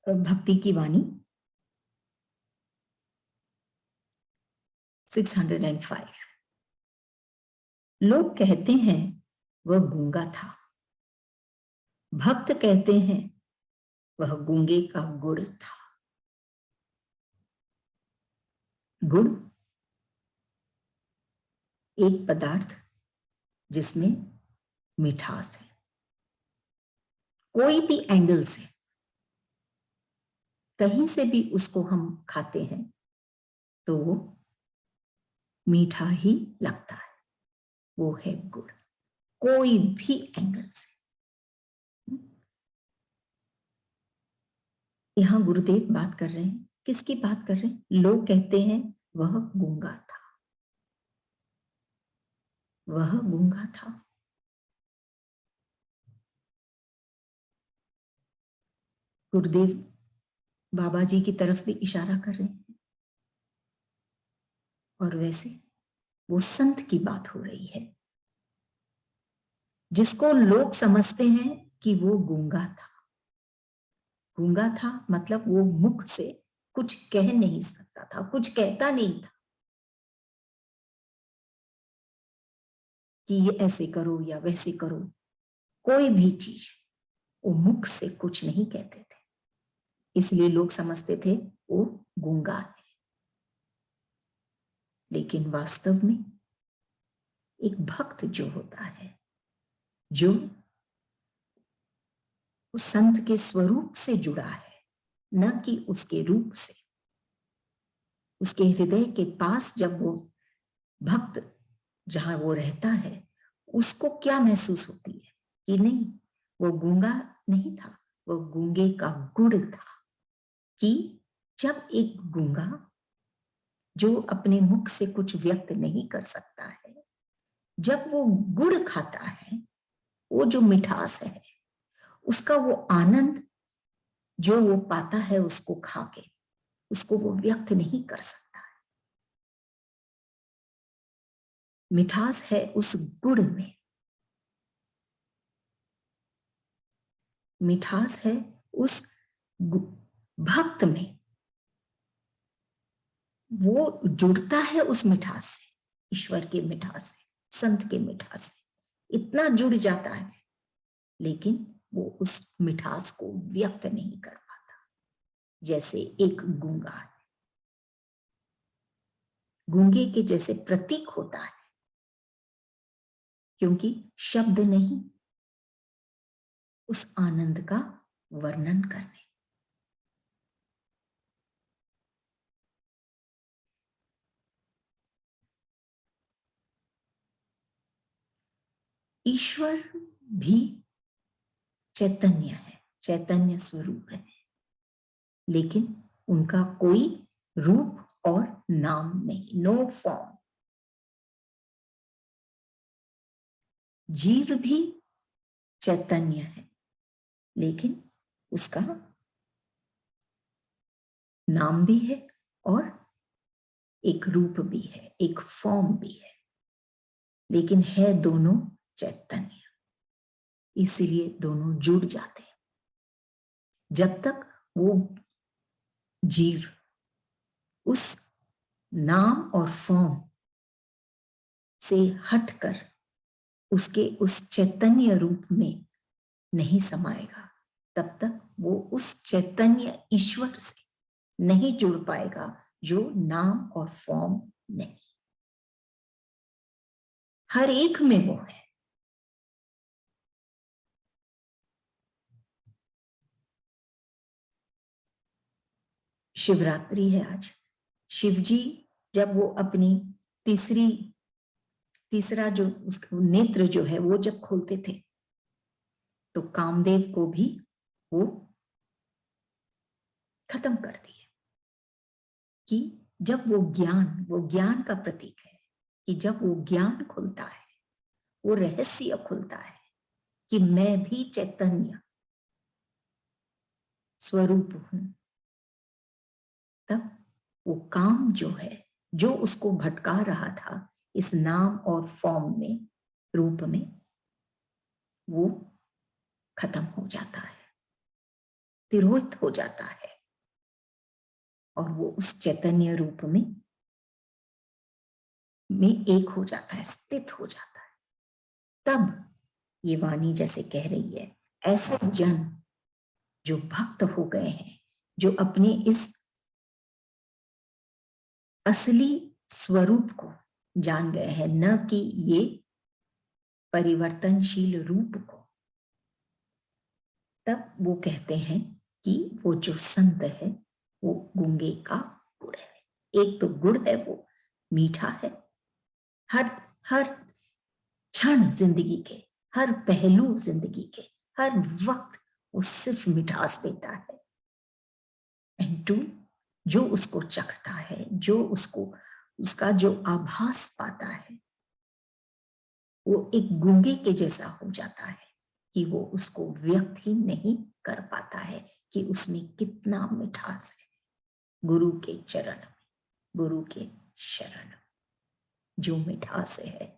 भक्ति की वाणी 605। लोग कहते हैं वह गूंगा था, भक्त कहते हैं वह गूंगे का गुड़ था। गुड़ एक पदार्थ जिसमें मिठास है। कोई भी एंगल से, कहीं से भी उसको हम खाते हैं तो वो मीठा ही लगता है। वो है गुड़, कोई भी एंगल से। यहां गुरुदेव बात कर रहे हैं, किसकी बात कर रहे हैं? लोग कहते हैं वह गूंगा था, वह गूंगा था। गुरुदेव बाबा जी की तरफ भी इशारा कर रहे हैं, और वैसे वो संत की बात हो रही है जिसको लोग समझते हैं कि वो गूंगा था। गूंगा था मतलब वो मुख से कुछ कह नहीं सकता था, कुछ कहता नहीं था कि ये ऐसे करो या वैसे करो। कोई भी चीज वो मुख से कुछ नहीं कहते थे, इसलिए लोग समझते थे वो गूंगा है। लेकिन वास्तव में एक भक्त जो होता है, जो उस संत के स्वरूप से जुड़ा है, न कि उसके रूप से। उसके हृदय के पास जब वो भक्त जहां वो रहता है, उसको क्या महसूस होती है कि नहीं, वो गूंगा नहीं था, वो गूंगे का गुड़ था। कि जब एक गूंगा जो अपने मुख से कुछ व्यक्त नहीं कर सकता है, जब वो गुड़ खाता है, वो जो मिठास है, उसका वो आनंद जो वो पाता है उसको खा के, उसको वो व्यक्त नहीं कर सकता है। मिठास है उस गुड़ में, मिठास है उस भक्त में। वो जुड़ता है उस मिठास से, ईश्वर के मिठास से, संत के मिठास से इतना जुड़ जाता है, लेकिन वो उस मिठास को व्यक्त नहीं कर पाता। जैसे एक गूंगा है, गूंगे के जैसे प्रतीक होता है, क्योंकि शब्द नहीं उस आनंद का वर्णन करने। ईश्वर भी चैतन्य है, चैतन्य स्वरूप है, लेकिन उनका कोई रूप और नाम नहीं, नो फॉर्म। जीव भी चैतन्य है, लेकिन उसका नाम भी है और एक रूप भी है, एक फॉर्म भी है, लेकिन है दोनों चैतन्य। इसीलिए दोनों जुड़ जाते हैं। जब तक वो जीव उस नाम और फॉर्म से हटकर उसके उस चैतन्य रूप में नहीं समाएगा, तब तक वो उस चैतन्य ईश्वर से नहीं जुड़ पाएगा जो नाम और फॉर्म नहीं। हर एक में वो है। शिवरात्रि है आज। शिवजी जब वो अपनी तीसरा जो नेत्र जो है वो जब खोलते थे, तो कामदेव को भी वो खत्म कर दिए। कि जब वो ज्ञान का प्रतीक है, कि जब वो ज्ञान खुलता है, वो रहस्य खुलता है कि मैं भी चैतन्य स्वरूप हूं, तब वो काम जो है, जो उसको भटका रहा था इस नाम और फॉर्म में, रूप में, वो खत्म हो जाता है। तिरोहित हो जाता है और वो उस चैतन्य रूप में एक हो जाता है, स्थित हो जाता है। तब ये वाणी जैसे कह रही है, ऐसे जन जो भक्त हो गए हैं, जो अपने इस असली स्वरूप को जान गए हैं, न कि ये परिवर्तनशील रूप को, तब वो कहते हैं कि वो जो संत है वो गूंगे का गुड़ है। एक तो गुड़ है, वो मीठा है, हर हर क्षण जिंदगी के, हर पहलू जिंदगी के, हर वक्त वो सिर्फ मिठास देता है। एंड टू, जो उसको चखता है, जो उसको उसका जो आभास पाता है, वो एक गूंगे के जैसा हो जाता है कि वो उसको व्यक्त ही नहीं कर पाता है कि उसमें कितना मिठास है। गुरु के चरण में, गुरु के शरण में जो मिठास है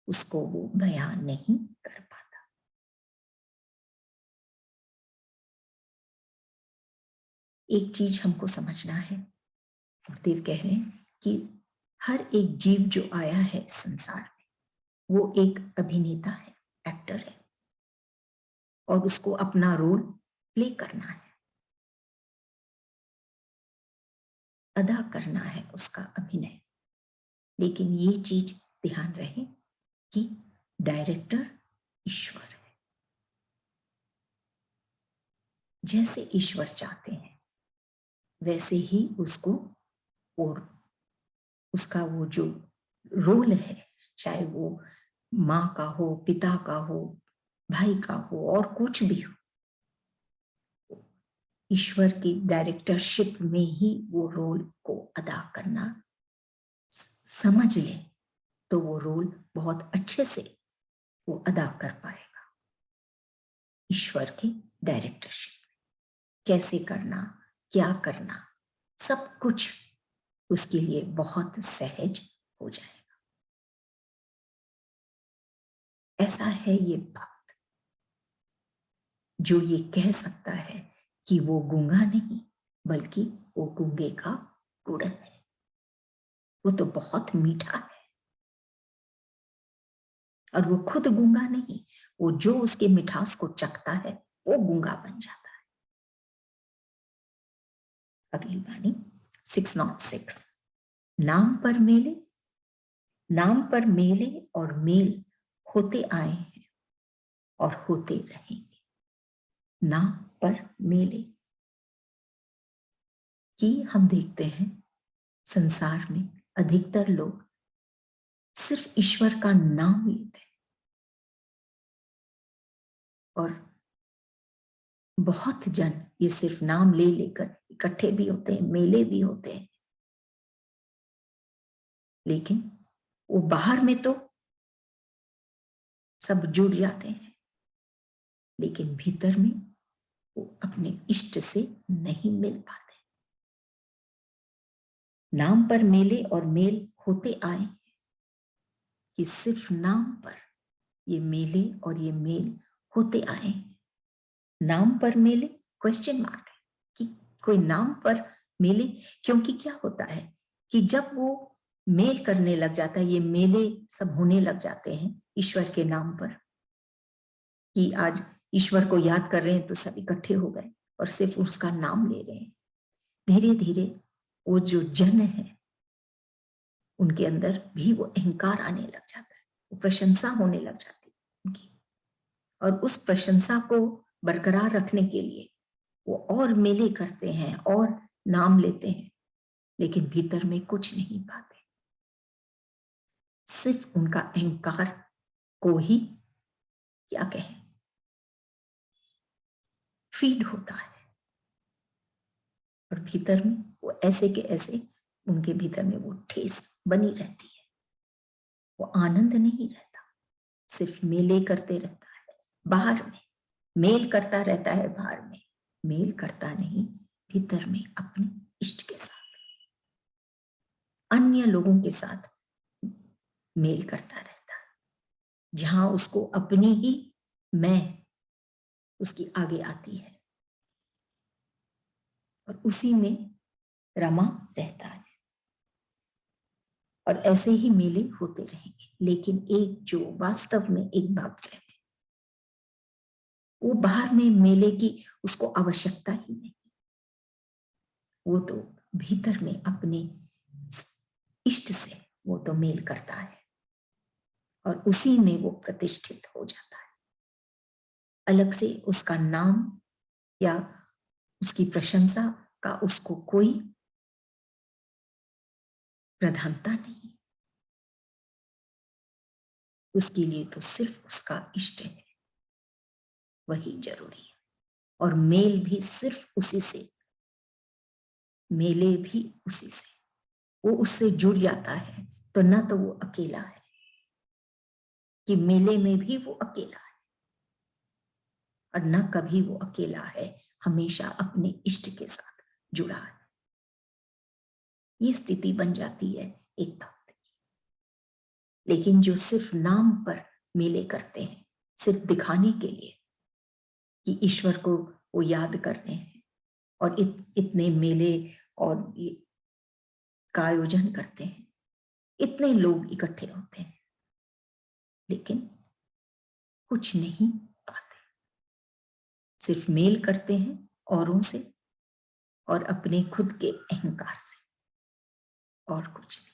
उसको वो बयान नहीं कर पाता। एक चीज हमको समझना है, गुरुदेव कह रहे हैं कि हर एक जीव जो आया है इस संसार में वो एक अभिनेता है, एक्टर है, और उसको अपना रोल प्ले करना है, अदा करना है उसका अभिनय। लेकिन ये चीज ध्यान रहे कि डायरेक्टर ईश्वर है। जैसे ईश्वर चाहते हैं वैसे ही उसको, और उसका वो जो रोल है, चाहे वो माँ का हो, पिता का हो, भाई का हो, और कुछ भी हो, ईश्वर की डायरेक्टरशिप में ही वो रोल को अदा करना समझ ले तो वो रोल बहुत अच्छे से वो अदा कर पाएगा। ईश्वर की डायरेक्टरशिप कैसे करना, क्या करना, सब कुछ उसके लिए बहुत सहज हो जाएगा। ऐसा है ये भक्त जो ये कह सकता है कि वो गूंगा नहीं बल्कि वो गूंगे का गुड़ है। वो तो बहुत मीठा है, और वो खुद गूंगा नहीं, वो जो उसके मिठास को चखता है वो गूंगा बन जाता है। अगली वाणी 606। नाम पर मेले, नाम पर मेले और मेल होते आए हैं और होते रहेंगे। नाम पर मेले कि हम देखते हैं संसार में अधिकतर लोग सिर्फ ईश्वर का नाम लेते हैं, और बहुत जन ये सिर्फ नाम ले लेकर इकट्ठे भी होते हैं, मेले भी होते हैं, लेकिन वो बाहर में तो सब जुड़ जाते हैं, लेकिन भीतर में वो अपने इष्ट से नहीं मिल पाते। नाम पर मेले और मेल होते आए कि सिर्फ नाम पर ये मेले और ये मेल होते आए। नाम पर मेले क्वेश्चन मार्क है कि कोई नाम पर मेले, क्योंकि क्या होता है कि जब वो मेल करने लग जाता है, ये मेले सब होने लग जाते हैं ईश्वर के नाम पर, कि आज ईश्वर को याद कर रहे हैं तो सब इकट्ठे हो गए और सिर्फ उसका नाम ले रहे हैं। धीरे धीरे वो जो जन है उनके अंदर भी वो अहंकार आने लग जाता है, वो प्रशंसा होने लग जाती है उनकी, और उस प्रशंसा को बरकरार रखने के लिए वो और मेले करते हैं और नाम लेते हैं, लेकिन भीतर में कुछ नहीं पाते। सिर्फ उनका अहंकार को ही क्या कहें फीड होता है, और भीतर में वो ऐसे के ऐसे उनके भीतर में वो ठेस बनी रहती है, वो आनंद नहीं रहता, सिर्फ मेले करते रहता है, बाहर में मेल करता रहता है, बाहर में मेल करता नहीं, भीतर में अपने इष्ट के साथ, अन्य लोगों के साथ मेल करता रहता है, जहां उसको अपनी ही मैं उसकी आगे आती है, और उसी में रमा रहता है। और ऐसे ही मेले होते रहेंगे, लेकिन एक जो वास्तव में एक भक्त रहते, वो बाहर में मेले की उसको आवश्यकता ही नहीं, वो तो भीतर में अपने इष्ट से वो तो मेल करता है और उसी में वो प्रतिष्ठित हो जाता है। अलग से उसका नाम या उसकी प्रशंसा का उसको कोई प्रधानता नहीं, उसके लिए तो सिर्फ उसका इष्ट है, वही जरूरी है। और मेल भी सिर्फ उसी से, मेले भी उसी से, वो उससे जुड़ जाता है। तो ना तो वो अकेला है कि मेले में भी वो अकेला है, और न कभी वो अकेला है, हमेशा अपने इष्ट के साथ जुड़ा है। ये स्थिति बन जाती है एक भक्त की। लेकिन जो सिर्फ नाम पर मेले करते हैं, सिर्फ दिखाने के लिए कि ईश्वर को वो याद कर रहे हैं, और इतने मेले और का आयोजन करते हैं, इतने लोग इकट्ठे होते हैं, लेकिन कुछ नहीं पाते, सिर्फ मेल करते हैं औरों से और अपने खुद के अहंकार से, और कुछ नहीं।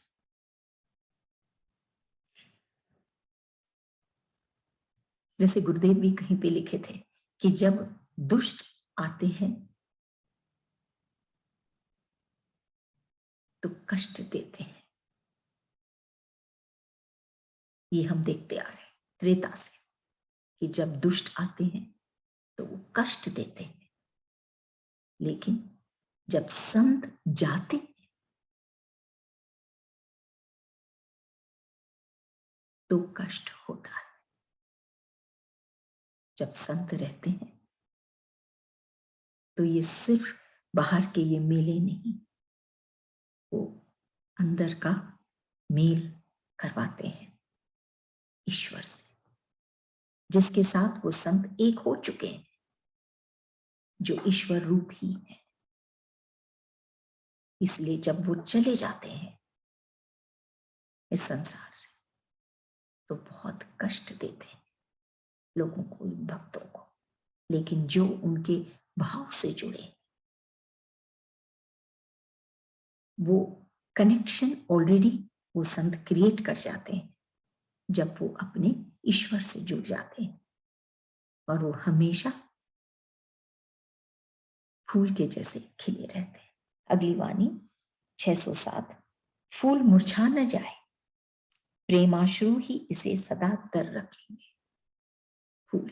जैसे गुरुदेव भी कहीं पे लिखे थे कि जब दुष्ट आते हैं तो कष्ट देते हैं। ये हम देखते आ रहे हैं त्रेता से कि जब दुष्ट आते हैं तो वो कष्ट देते हैं, लेकिन जब संत जाते हैं तो कष्ट होता है। जब संत रहते हैं तो ये सिर्फ बाहर के ये मेले नहीं, वो अंदर का मेल करवाते हैं ईश्वर से, जिसके साथ वो संत एक हो चुके हैं, जो ईश्वर रूप ही है। इसलिए जब वो चले जाते हैं इस संसार से तो बहुत कष्ट देते हैं लोगों को, भक्तों को। लेकिन जो उनके भाव से जुड़े, वो कनेक्शन ऑलरेडी वो संत क्रिएट कर जाते हैं जब वो अपने ईश्वर से जुड़ जाते हैं, और वो हमेशा फूल के जैसे खिले रहते हैं। अगली वाणी 607। फूल मुरझा न जाए, प्रेमाश्रु ही इसे सदा तर रखेंगे। फूल,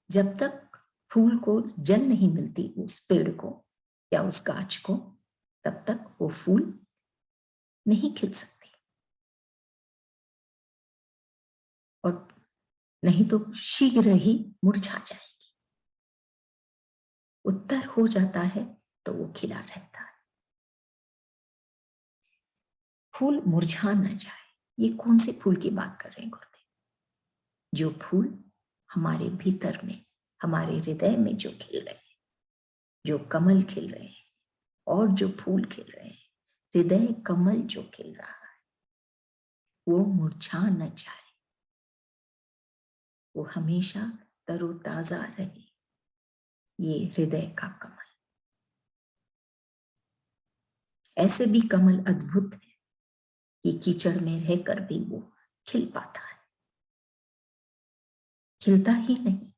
जब तक फूल को जल नहीं मिलती उस पेड़ को या उस गाछ को, तब तक वो फूल नहीं खिल सकते, और नहीं तो शीघ्र ही मुरझा जाएगी। उत्तर हो जाता है तो वो खिला रहता है। फूल मुरझा न जाए, ये कौन से फूल की बात कर रहे हैं गुरुदेव? जो फूल हमारे भीतर में, हमारे हृदय में जो खिल रहे हैं, जो कमल खिल रहे हैं, और जो फूल खिल रहे हैं, हृदय कमल जो खिल रहा है, वो मुरझा न जाए, वो हमेशा तरोताजा रहे। ये हृदय का कमल, ऐसे भी कमल अद्भुत है कि कीचड़ में रहकर भी वो खिल पाता है। खिलता ही नहीं,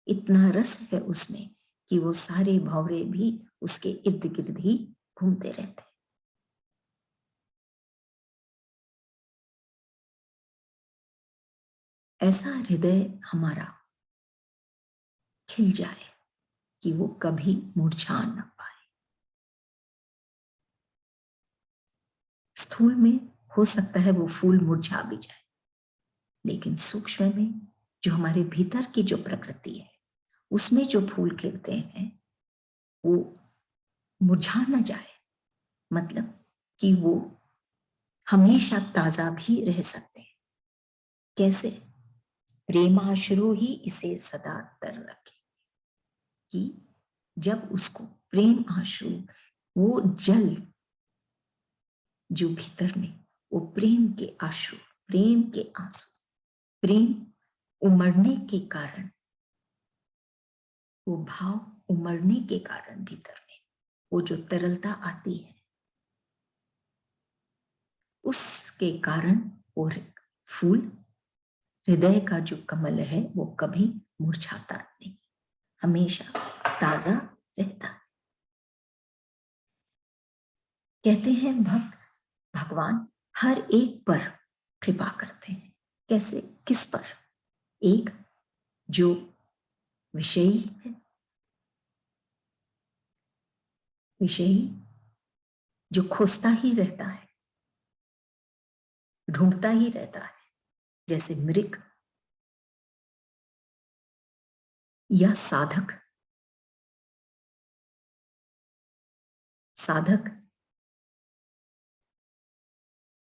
इतना रस है उसमें कि वो सारे भंवरे भी उसके इर्द गिर्द ही घूमते रहते हैं। ऐसा हृदय हमारा खिल जाए कि वो कभी मुरझा न पाए। स्थूल में हो सकता है वो फूल मुरझा भी जाए, लेकिन सूक्ष्म में जो हमारे भीतर की जो प्रकृति है, उसमें जो फूल खिलते हैं वो मुरझा न जाए, मतलब कि वो हमेशा ताजा भी रह सकते हैं। कैसे? प्रेमाश्रु ही इसे सदा तर रखे, कि जब उसको प्रेम आंसू, वो जल जो भीतर में, वो प्रेम के आंसू, प्रेम के आंसू, प्रेम उमड़ने के कारण, वो भाव उमड़ने के कारण भीतर में वो जो तरलता आती है, उसके कारण वो फूल, हृदय का जो कमल है वो कभी मुरझाता नहीं, हमेशा ताजा रहता है। कहते हैं भक्त भगवान हर एक पर कृपा करते हैं। कैसे, किस पर? एक जो विषयी है, विषयी जो खोजता ही रहता है, ढूंढता ही रहता है, जैसे मृग, या साधक। साधक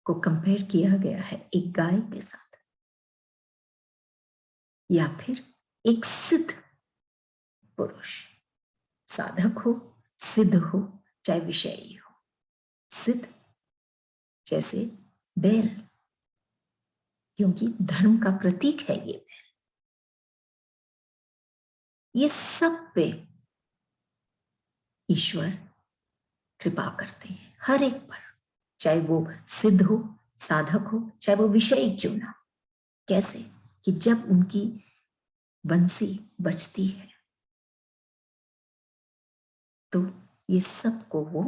को कंपेयर किया गया है एक गाय के साथ, या फिर एक सिद्ध पुरुष। साधक हो, सिद्ध हो, चाहे विषयी हो। सिद्ध जैसे बैल, क्योंकि धर्म का प्रतीक है ये बैल। ये सब पे ईश्वर कृपा करते हैं, हर एक पर, चाहे वो सिद्ध हो, साधक हो, चाहे वो विषयी क्यों ना। कैसे कि जब उनकी बंसी बजती है तो ये सब को वो,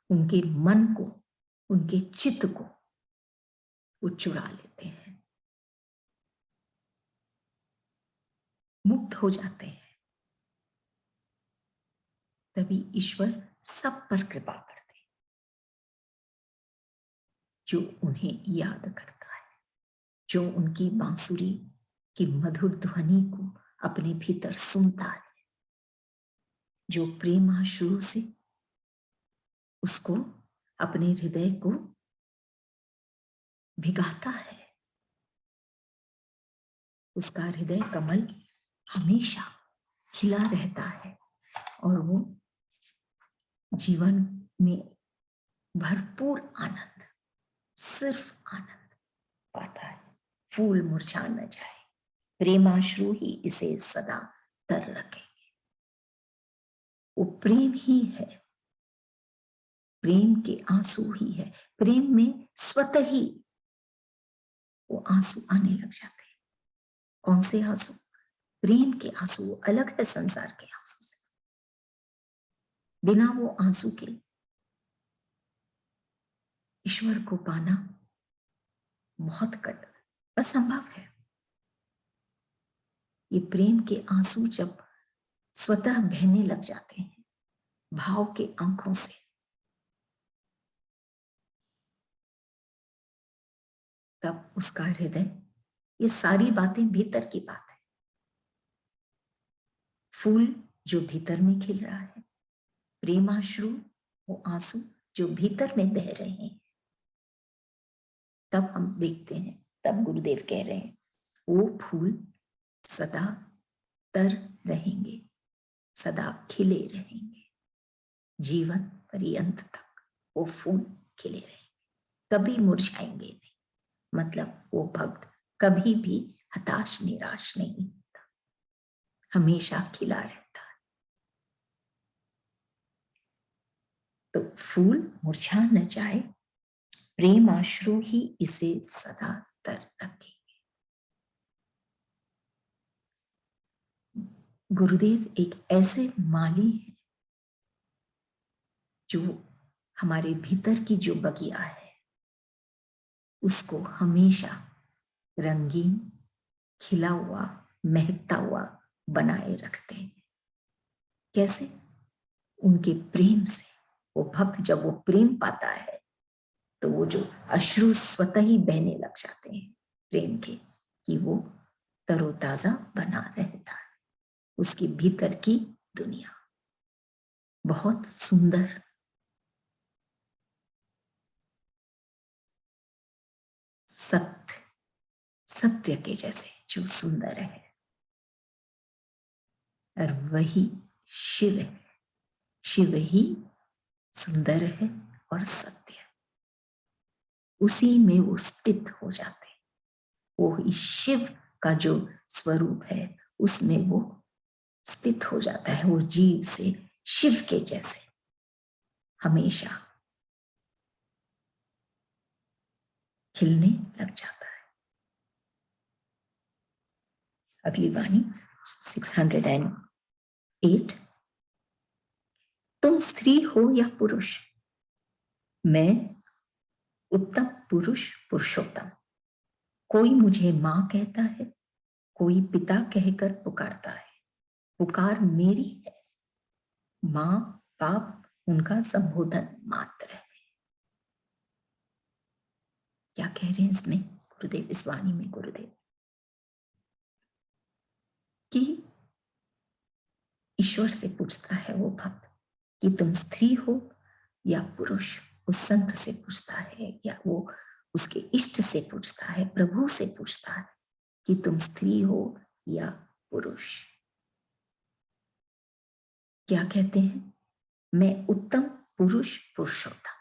उनके मन को, उनके चित्त को वो चुरा लेते हैं, मुक्त हो जाते हैं। तभी ईश्वर सब पर कृपा करते हैं जो उन्हें याद करता है, जो उनकी बांसुरी की मधुर ध्वनि को अपने भीतर सुनता है, जो प्रेम शुरू से उसको अपने हृदय को भिगाता है। उसका हृदय कमल हमेशा खिला रहता है और वो जीवन में भरपूर आनंद, सिर्फ आनंद पाता है। फूल मुरझा न जाए, प्रेमाश्रु ही इसे सदा तर रखेंगे। वो प्रेम ही है, प्रेम के आंसू ही है। प्रेम में स्वतः ही वो आंसू आने लग जाते हैं। कौन से आंसू? प्रेम के आंसू। वो अलग है संसार के आंसू से। बिना वो आंसू के ईश्वर को पाना बहुत कठिन, असंभव है। ये प्रेम के आंसू जब स्वतः बहने लग जाते हैं भाव के आंखों से, तब उसका हृदय, ये सारी बातें भीतर की बात है। फूल जो भीतर में खिल रहा है, प्रेमाश्रु, वो आंसू जो भीतर में बह रहे हैं, तब हम देखते हैं, तब गुरुदेव कह रहे हैं वो फूल सदा तर रहेंगे, सदा खिले रहेंगे, जीवन पर्यंत तक वो फूल खिले रहेंगे, कभी मुरझाएंगे नहीं। मतलब वो भक्त कभी भी हताश निराश नहीं होता, हमेशा खिला रहता है। तो फूल मुरझा न जाए, प्रेम आश्रु ही इसे सदा तर रखेंगे। गुरुदेव एक ऐसे माली हैं जो हमारे भीतर की जो बगिया है उसको हमेशा रंगीन, खिला हुआ, महकता हुआ बनाए रखते हैं। कैसे? उनके प्रेम से। वो भक्त जब वो प्रेम पाता है तो वो जो अश्रु स्वतः ही बहने लग जाते हैं प्रेम के, कि वो तरोताजा बना रहता है। उसके भीतर की दुनिया बहुत सुंदर, सत्य, सत्य के जैसे जो सुंदर है, और वही शिव है। शिव ही सुंदर है और सत्य, उसी में वो स्थित हो जाते हैं। वो इस शिव का जो स्वरूप है उसमें वो स्थित हो जाता है। वो जीव से शिव के जैसे हमेशा खिलने लग जाता है। अगली वाणी 608। तुम स्त्री हो या पुरुष, मैं उत्तम पुरुष पुरुषोत्तम। कोई मुझे मां कहता है, कोई पिता कहकर पुकारता है। पुकार मेरी है, मां बाप उनका संबोधन मात्र है। क्या कह रहे हैं इसमें गुरुदेव, इस वाणी में गुरुदेव कि ईश्वर से पूछता है वो भक्त कि तुम स्त्री हो या पुरुष। उस संत से पूछता है या वो उसके इष्ट से पूछता है, प्रभु से पूछता है कि तुम स्त्री हो या पुरुष। क्या कहते हैं? मैं उत्तम पुरुष पुरुषोत्तम।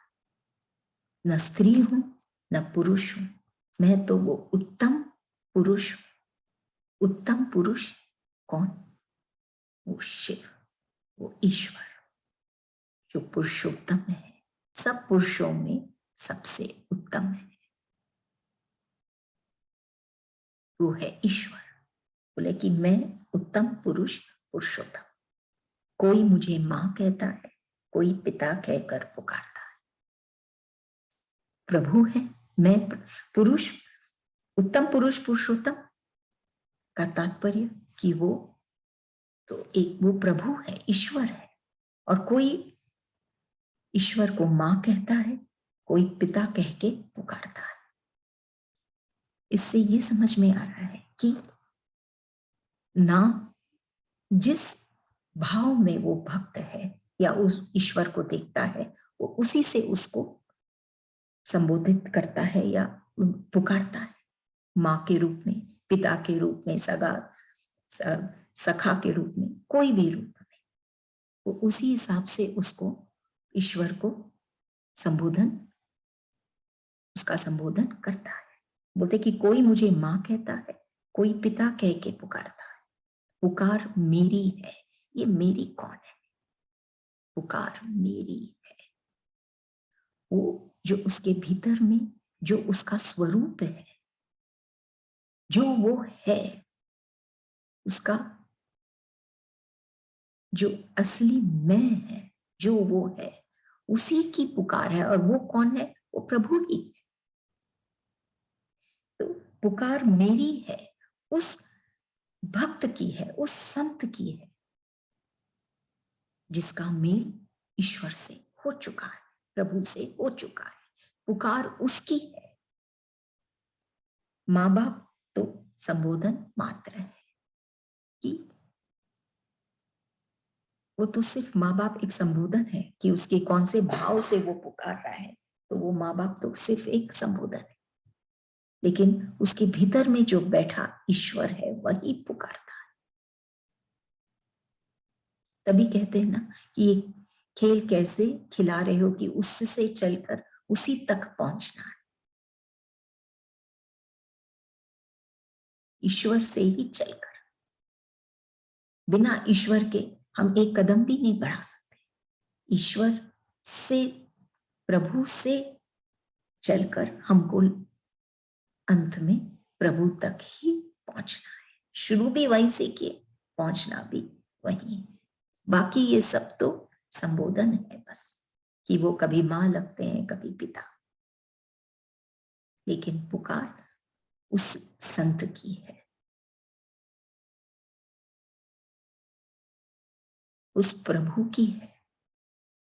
न स्त्री हूं न पुरुष हूं, मैं तो वो उत्तम पुरुष हूं। उत्तम पुरुष कौन? वो शिव, वो ईश्वर जो पुरुषोत्तम है, सब पुरुषों में सबसे उत्तम है, वो है ईश्वर। बोले कि मैं उत्तम पुरुष पुरुषोत्तम। कोई मुझे मां कहता है, कोई पिता कहकर पुकारता है। प्रभु है, मैं पुरुष, उत्तम पुरुष पुरुषोत्तम का तात्पर्य कि वो तो एक वो प्रभु है, ईश्वर है। और कोई ईश्वर को मां कहता है, कोई पिता कह के पुकारता है। इससे ये समझ में आ रहा है कि ना जिस भाव में वो भक्त है या उस ईश्वर को देखता है, वो उसी से उसको संबोधित करता है या पुकारता है। माँ के रूप में, पिता के रूप में, सखा के रूप में, कोई भी रूप में, वो उसी हिसाब से उसको ईश्वर को उसका संबोधन करता है। बोलते कि कोई मुझे माँ कहता है, कोई पिता कह के पुकारता है। पुकार मेरी है। ये मेरी कौन है? पुकार मेरी है। वो जो उसके भीतर में जो उसका स्वरूप है, जो वो है, उसका जो असली मैं है, जो वो है, उसी की पुकार है। और वो कौन है? वो प्रभु ही है। तो पुकार मेरी है, उस भक्त की है, उस संत की है जिसका मेल ईश्वर से हो चुका है, प्रभु से हो चुका है। पुकार उसकी है। माँ बाप तो संबोधन मात्र है कि वो तो सिर्फ माँ बाप एक संबोधन है कि उसके कौन से भाव से वो पुकार रहा है। तो वो माँ बाप तो सिर्फ एक संबोधन है, लेकिन उसके भीतर में जो बैठा ईश्वर है वही पुकारता है। तभी कहते हैं ना कि ये खेल कैसे खिला रहे हो कि उससे चलकर उसी तक पहुंचना है। ईश्वर से ही चलकर, बिना ईश्वर के हम एक कदम भी नहीं बढ़ा सकते। ईश्वर से, प्रभु से चलकर हमको अंत में प्रभु तक ही पहुंचना है। शुरू भी वहीं से किए, पहुंचना भी वहीं। बाकी ये सब तो संबोधन है बस, कि वो कभी मां लगते हैं, कभी पिता, लेकिन पुकार उस संत की है, उस प्रभु की है,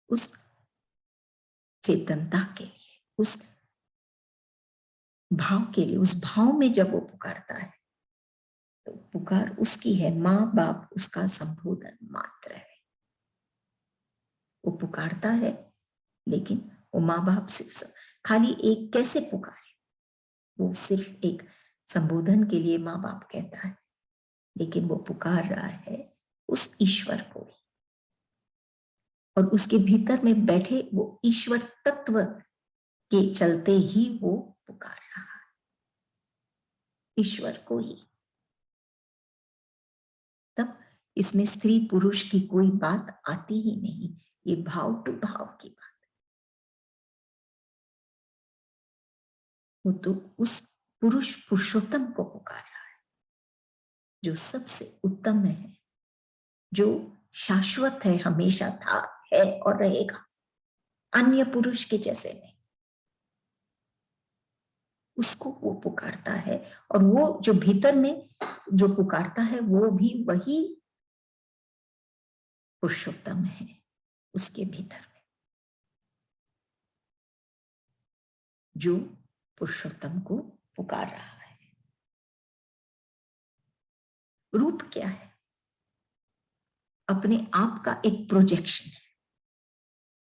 उस चेतनता के लिए, उस भाव के लिए। उस भाव में जब वो पुकारता है तो पुकार उसकी है। माँ बाप उसका संबोधन मात्र है। वो पुकारता है, लेकिन वो माँ बाप सिर्फ खाली एक कैसे पुकारे, वो सिर्फ एक संबोधन के लिए माँ बाप कहता है, लेकिन वो पुकार रहा है उस ईश्वर को ही। और उसके भीतर में बैठे वो ईश्वर तत्व के चलते ही वो पुकार रहा है ईश्वर को ही। तब इसमें स्त्री पुरुष की कोई बात आती ही नहीं, ये भाव टू भाव की बात। वो तो उस पुरुष पुरुषोत्तम को पुकार रहा है जो सबसे उत्तम है, जो शाश्वत है, हमेशा था, है और रहेगा, अन्य पुरुष के जैसे नहीं। उसको वो पुकारता है और वो जो भीतर में जो पुकारता है वो भी वही पुरुषोत्तम है उसके भीतर में, जो पुरुषोत्तम को पुकार रहा है। रूप क्या है? अपने आप का एक प्रोजेक्शन है,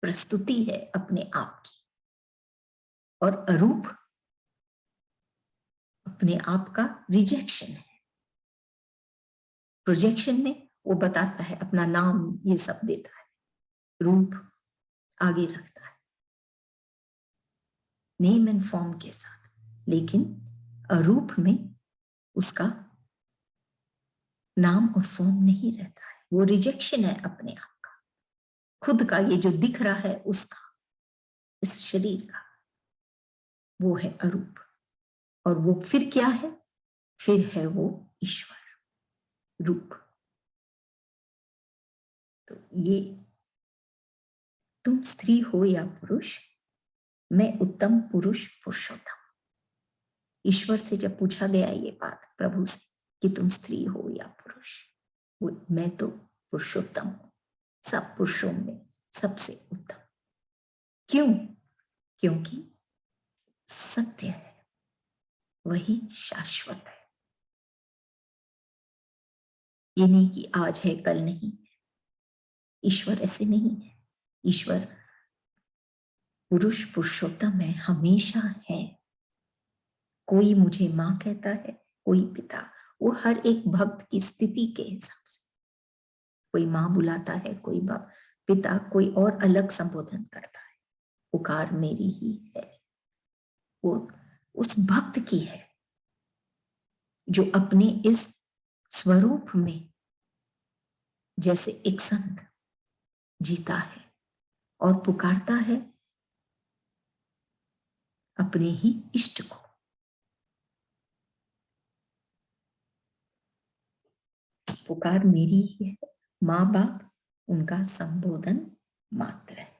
प्रस्तुति है अपने आप की। और अरूप अपने आप का रिजेक्शन है। प्रोजेक्शन में वो बताता है, अपना नाम ये सब देता है, रूप आगे रखता है नेम एंड फॉर्म के साथ, लेकिन अरूप में उसका नाम और फॉर्म नहीं रहता है, वो रिजेक्शन है अपने आप का, खुद का, ये जो दिख रहा है उसका, इस शरीर का, वो है अरूप। और वो फिर क्या है? फिर है वो ईश्वर रूप। तो ये तुम स्त्री हो या पुरुष, मैं उत्तम पुरुष पुरुषोत्तम। ईश्वर से जब पूछा गया ये बात प्रभु से कि तुम स्त्री हो या पुरुष, वो मैं तो पुरुषोत्तम हूं, सब पुरुषों में सबसे उत्तम। क्यों? क्योंकि सत्य है, वही शाश्वत है। ये नहीं कि आज है कल नहीं है। ईश्वर ऐसे नहीं है। ईश्वर पुरुष पुरुषोत्तम है, हमेशा है। कोई मुझे मां कहता है, कोई पिता, वो हर एक भक्त की स्थिति के हिसाब से, कोई मां बुलाता है, कोई बाप, पिता, कोई और अलग संबोधन करता है। पुकार मेरी ही है, वो उस भक्त की है जो अपने इस स्वरूप में जैसे एक संत जीता है और पुकारता है अपने ही इष्ट को। पुकार मेरी ही है, माँ बाप उनका संबोधन मात्र है।